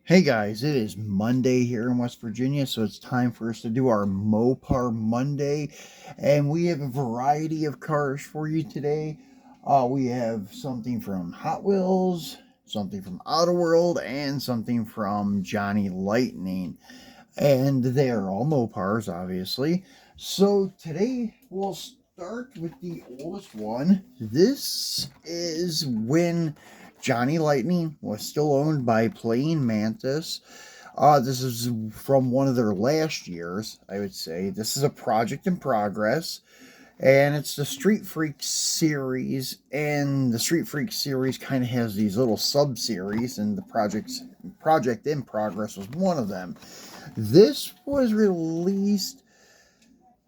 Hey guys, it is Monday here in West Virginia, so it's time for us to do our Mopar Monday, and we have a variety of cars for you today. We have something from Hot Wheels, something from Autoworld, and something from Johnny Lightning, and they are all Mopars, obviously. So today we'll start with the oldest one. This is when Johnny Lightning was still owned by Playing Mantis. This is from one of their last years, I would say. This is a project in progress, and it's the Street Freak series. And the Street Freak series kind of has these little sub series, and the project in progress was one of them. This was released,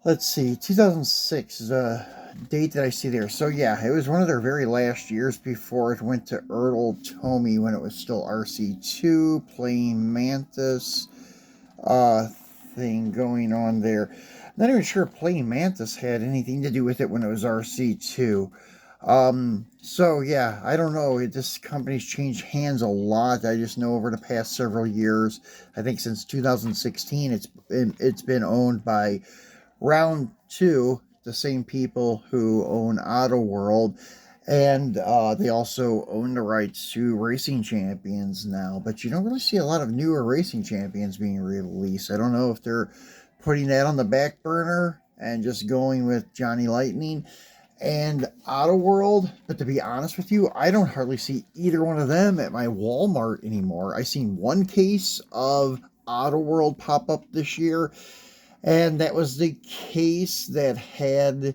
let's see, 2006 is a date that I see there. So yeah, it was one of their very last years before it went to Ertl Tomey when it was still RC2, Playing Mantis uh, thing going on there. Not even sure Playing Mantis had anything to do with it when it was RC2. So yeah, I don't know. This company's changed hands a lot. I just know over the past several years, I think since 2016, it's been owned by Round Two, the same people who own Autoworld, and they also own the rights to Racing Champions now. But you don't really see a lot of newer Racing Champions being released. I don't know if they're putting that on the back burner and just going with Johnny Lightning and Autoworld. But to be honest with you, I don't hardly see either one of them at my Walmart anymore. I seen one case of Autoworld pop up this year, and that was the case that had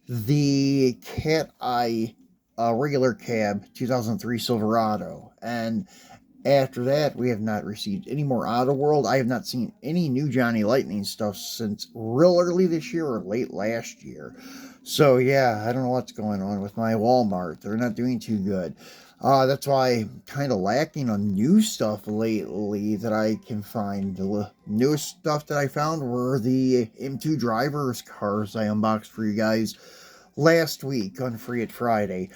the cat eye regular cab 2003 Silverado. And after that, we have not received any more Autoworld. I have not seen any new Johnny Lightning stuff since real early this year or late last year. So yeah, I don't know what's going on with my Walmart. They're not doing too good. That's why I'm kind of lacking on new stuff lately that I can find. The newest stuff that I found were the M2 drivers cars I unboxed for you guys last week on Free It Friday.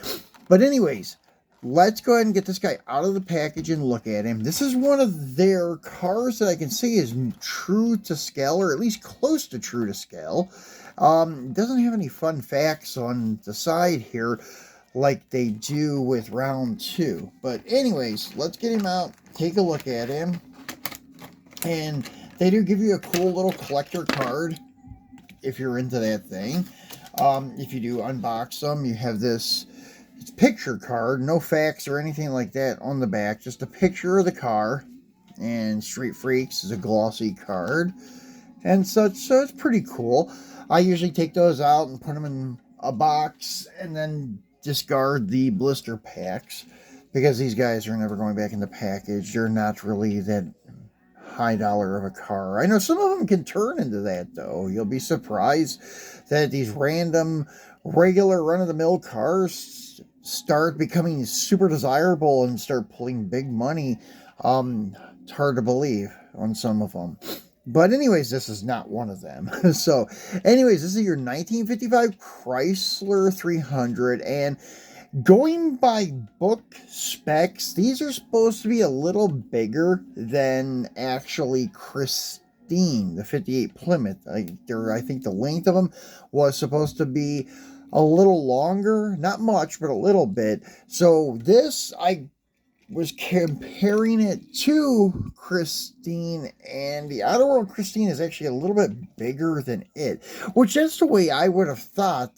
But anyways, let's go ahead and get this guy out of the package and look at him. This is one of their cars that I can say is true to scale, or at least close to true to scale. Doesn't have any fun facts on the side here like they do with Round 2. But anyways, let's get him out, take a look at him. And they do give you a cool little collector card if you're into that thing. If you do unbox them, you have this picture card, no facts or anything like that on the back, just a picture of the car. And Street Freaks is a glossy card and such, so it's pretty cool. I usually take those out and put them in a box and then discard the blister packs because these guys are never going back in the package. They're not really that high dollar of a car. I know some of them can turn into that, though. You'll be surprised that these random, regular, run-of-the-mill cars start becoming super desirable and start pulling big money. It's hard to believe on some of them. But anyways, this is not one of them. So anyways, this is your 1955 Chrysler 300, and going by book specs, these are supposed to be a little bigger than actually Christine, the 58 Plymouth. I think the length of them was supposed to be a little longer, not much, but a little bit. So this, I was comparing it to Christine, and the Outer World Christine is actually a little bit bigger than it, which is the way I would have thought.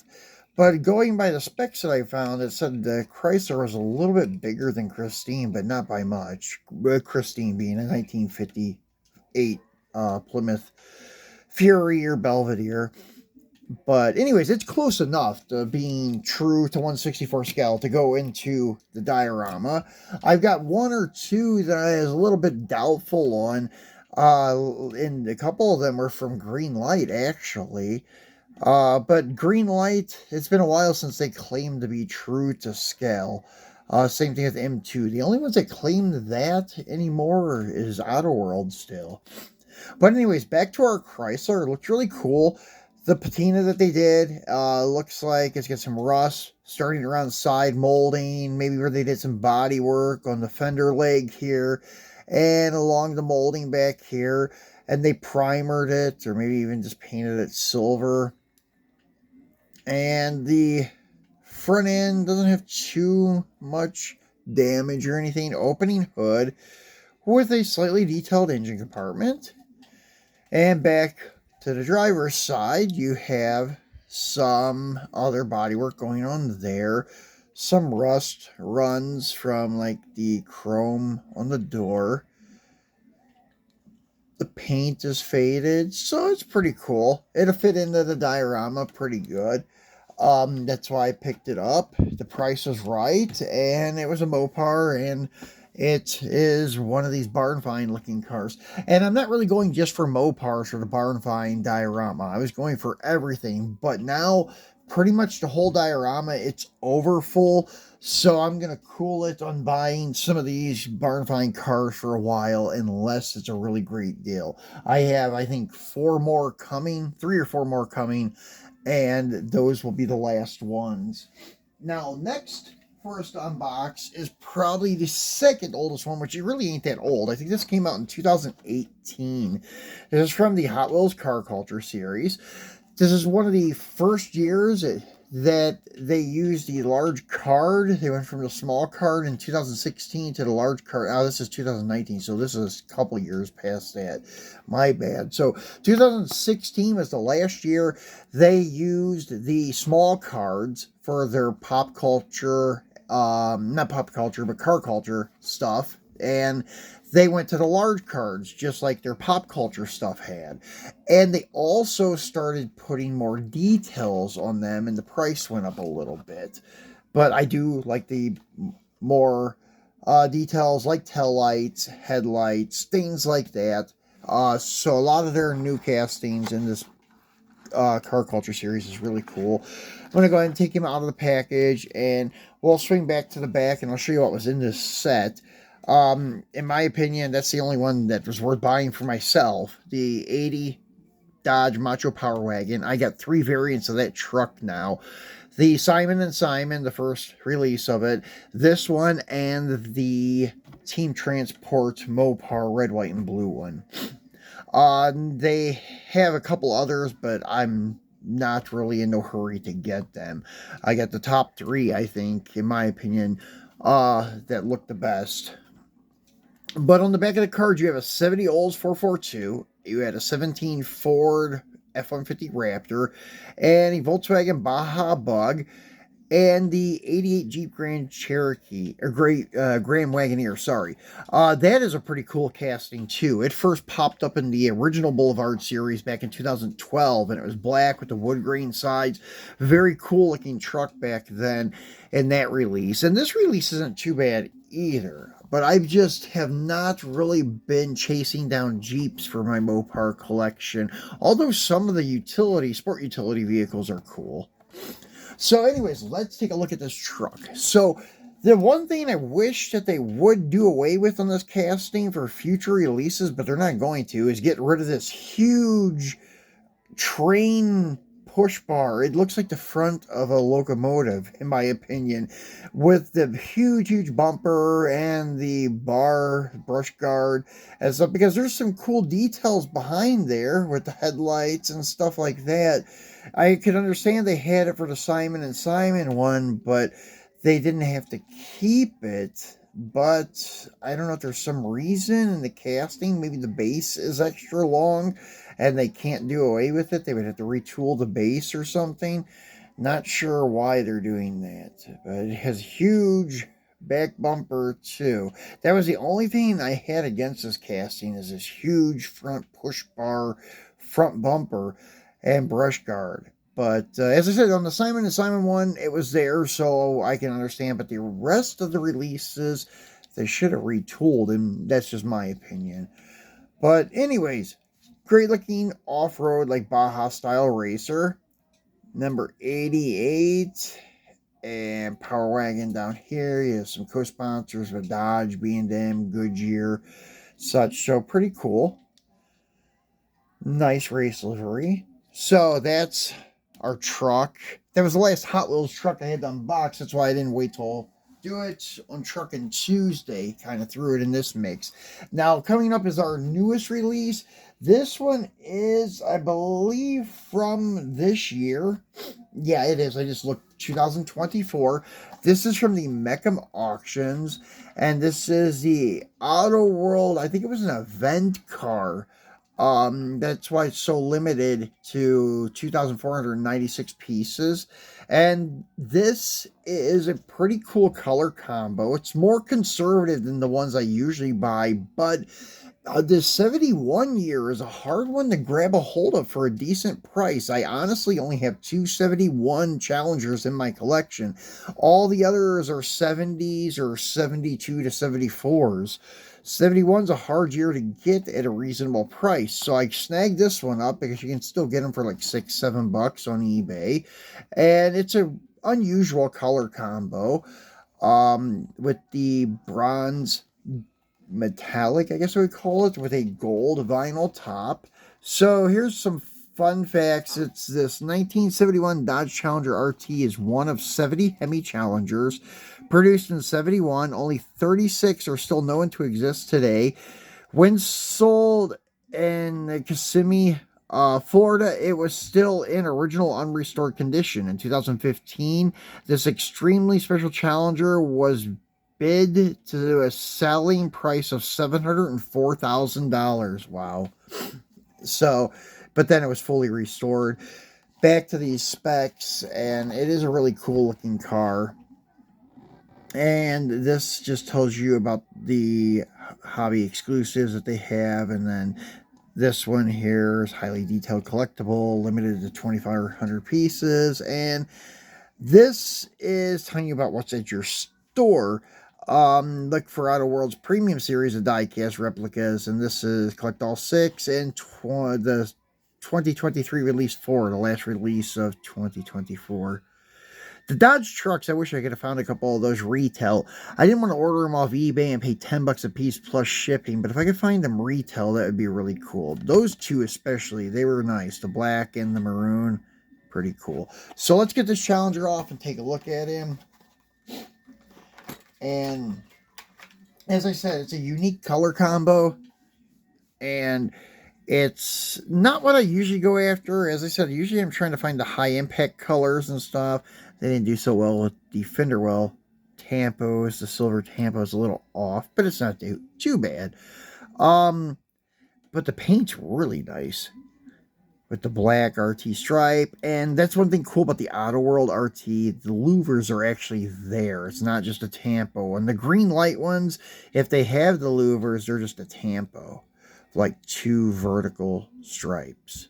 But going by the specs that I found, it said the Chrysler was a little bit bigger than Christine, but not by much. Christine being a 1958 Plymouth Fury or Belvedere. But anyways, it's close enough to being true to 1/64 scale to go into the diorama. I've got one or two that I was a little bit doubtful on, and a couple of them were from Green Light, actually. But Green Light, it's been a while since they claimed to be true to scale. Same thing with M2. The only ones that claim that anymore is Autoworld still. But anyways, back to our Chrysler. It looks really cool. The patina that they did looks like it's got some rust starting around the side molding, maybe where they did some body work on the fender leg here. and along the molding back here, and they primered it, or maybe even just painted it silver. And the front end doesn't have too much damage or anything. Opening hood with a slightly detailed engine compartment. And back to the driver's side, you have some other bodywork going on there. Some rust runs from like the chrome on the door. The paint is faded, so it's pretty cool. It'll fit into the diorama pretty good. That's why I picked it up. The price was right, and it was a Mopar, and it is one of these barn find looking cars. And I'm not really going just for Mopars for the barn find diorama. I was going for everything, but now pretty much the whole diorama, it's over full. So I'm going to cool it on buying some of these barn find cars for a while, unless it's a really great deal. I have, I think, 4 more coming, 3 or 4 more coming, and those will be the last ones. Now, next for us to unbox is probably the second oldest one, which it really ain't that old. I think this came out in 2018. This is from the Hot Wheels Car Culture series. This is one of the first years that they used the large card. They went from the small card in 2016 to the large card. Oh, this is 2019, so this is a couple years past that. My bad. So 2016 was the last year they used the small cards for their pop culture, not pop culture, but car culture stuff. And they went to the large cards, just like their pop culture stuff had. And they also started putting more details on them, and the price went up a little bit. But I do like the more details, like tail lights, headlights, things like that. So a lot of their new castings in this car culture series is really cool. I'm going to go ahead and take him out of the package, and we'll swing back to the back, and I'll show you what was in this set. In my opinion, that's the only one that was worth buying for myself. The 80 Dodge Macho Power Wagon. I got 3 variants of that truck now. The Simon and Simon, the first release of it. This one and the Team Transport Mopar red, white, and blue one. They have a couple others, but I'm not really in no hurry to get them. I got the top 3, I think, in my opinion, that look the best. But on the back of the card, you have a 70 Olds 442. You had a 17 Ford F-150 Raptor, and a Volkswagen Baja Bug, and the 88 Jeep Grand Cherokee, or Grand Wagoneer, sorry. That is a pretty cool casting, too. It first popped up in the original Boulevard series back in 2012, and it was black with the wood grain sides. Very cool looking truck back then in that release. And this release isn't too bad either. But I just have not really been chasing down Jeeps for my Mopar collection. Although some of the sport utility vehicles are cool. So anyways, let's take a look at this truck. So the one thing I wish that they would do away with on this casting for future releases, but they're not going to, is get rid of this huge train push bar. It looks like the front of a locomotive, in my opinion, with the huge bumper and the brush guard and stuff, because there's some cool details behind there with the headlights and stuff like that. I could understand they had it for the Simon and Simon one, but they didn't have to keep it. But I don't know if there's some reason in the casting. Maybe the base is extra long and they can't do away with it. They would have to retool the base or something. Not sure why they're doing that. But it has huge back bumper too. That was the only thing I had against this casting, is this huge front push bar, front bumper, and brush guard. But as I said, on the Simon and Simon one, it was there, so I can understand. But the rest of the releases, they should have retooled, and that's just my opinion. But anyways, great looking off-road, like Baja style racer. Number 88. And Power Wagon down here. You have some co-sponsors with Dodge, B&M, Goodyear, such. So pretty cool. Nice race livery. So that's our truck. That was the last Hot Wheels truck I had to unbox. That's why I didn't wait till do it on Truckin' Tuesday. Kind of threw it in this mix. Now, coming up is our newest release. This one is, I believe, from this year. Yeah, it is. I just looked 2024. This is from the Mecum auctions, and this is the autoworld. I think it was an event car. That's why it's so limited to 2,496 pieces. And this is a pretty cool color combo. It's more conservative than the ones I usually buy, but this 71 year is a hard one to grab a hold of for a decent price. I honestly only have two 71 Challengers in my collection. All the others are 70s or 72 to 74s. 71's a hard year to get at a reasonable price. So I snagged this one up because you can still get them for like $6-7 on eBay. And it's a unusual color combo with the bronze metallic, I guess I would call it, with a gold vinyl top. So here's some fun facts. It's this 1971 Dodge Challenger RT is one of 70 Hemi Challengers produced in 71. Only 36 are still known to exist today. When sold in Kissimmee, Florida, it was still in original unrestored condition. In 2015, this extremely special Challenger was bid to a selling price of $704,000. Wow. So, but then it was fully restored. Back to these specs, and it is a really cool looking car. And this just tells you about the hobby exclusives that they have. And then this one here is highly detailed collectible, limited to 2,500 pieces. And this is telling you about what's at your store. Look for Autoworld's premium series of diecast replicas, and this is collect all 6 and the 2023 release 4, the last release of 2024. The Dodge trucks, I wish I could have found a couple of those retail. I didn't want to order them off eBay and pay $10 a piece plus shipping, but if I could find them retail, that would be really cool. Those two especially, they were nice. The black and the maroon, pretty cool. So let's get this Challenger off and take a look at him. And as I said, it's a unique color combo, and it's not what I usually go after. As I said, usually I'm trying to find the high impact colors and stuff. They didn't do so well with the Fenderwell tampos. The silver tampo is a little off, but it's not too bad. But the paint's really nice with the black RT stripe. And that's one thing cool about the Autoworld RT. The louvers are actually there. It's not just a tampo. And the green light ones, if they have the louvers, they're just a tampo. Like 2 vertical stripes.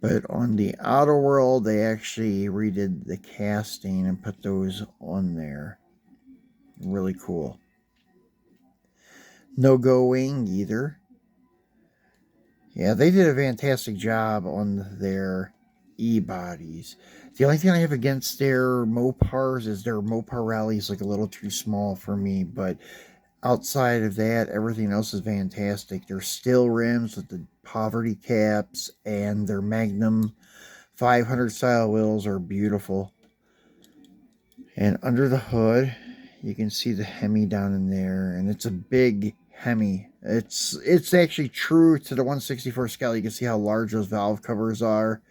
But on the Autoworld, they actually redid the casting and put those on there. Really cool. No go wing either. Yeah, they did a fantastic job on their e-bodies. The only thing I have against their Mopars is their Mopar rally is like a little too small for me, but outside of that, everything else is fantastic. Their steel rims with the poverty caps and their Magnum 500 style wheels are beautiful. And under the hood, you can see the Hemi down in there, and it's a big Hemi. It's actually true to the 164 scale. You can see how large those valve covers are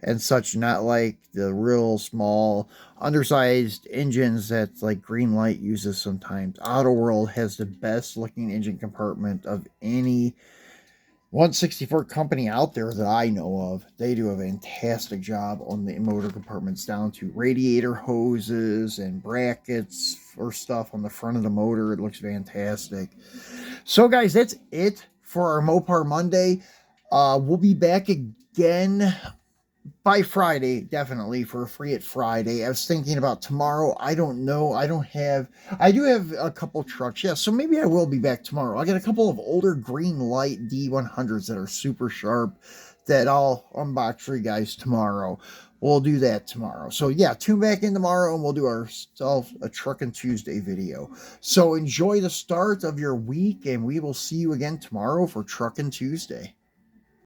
and such, not like the real small undersized engines that like Greenlight uses sometimes. Autoworld has the best looking engine compartment of any 164 company out there that I know of. They do a fantastic job on the motor compartments, down to radiator hoses and brackets for stuff on the front of the motor. It looks fantastic. So guys, that's it for our Mopar Monday. We'll be back again by Friday, definitely, for a Free It Friday. I was thinking about tomorrow. I don't know. I do have a couple trucks. Yeah, so maybe I will be back tomorrow. I got a couple of older Greenlight D100s that are super sharp that I'll unbox for you guys tomorrow. We'll do that tomorrow. So yeah, tune back in tomorrow and we'll do ourselves a Truckin' Tuesday video. So enjoy the start of your week, and we will see you again tomorrow for Truckin' Tuesday.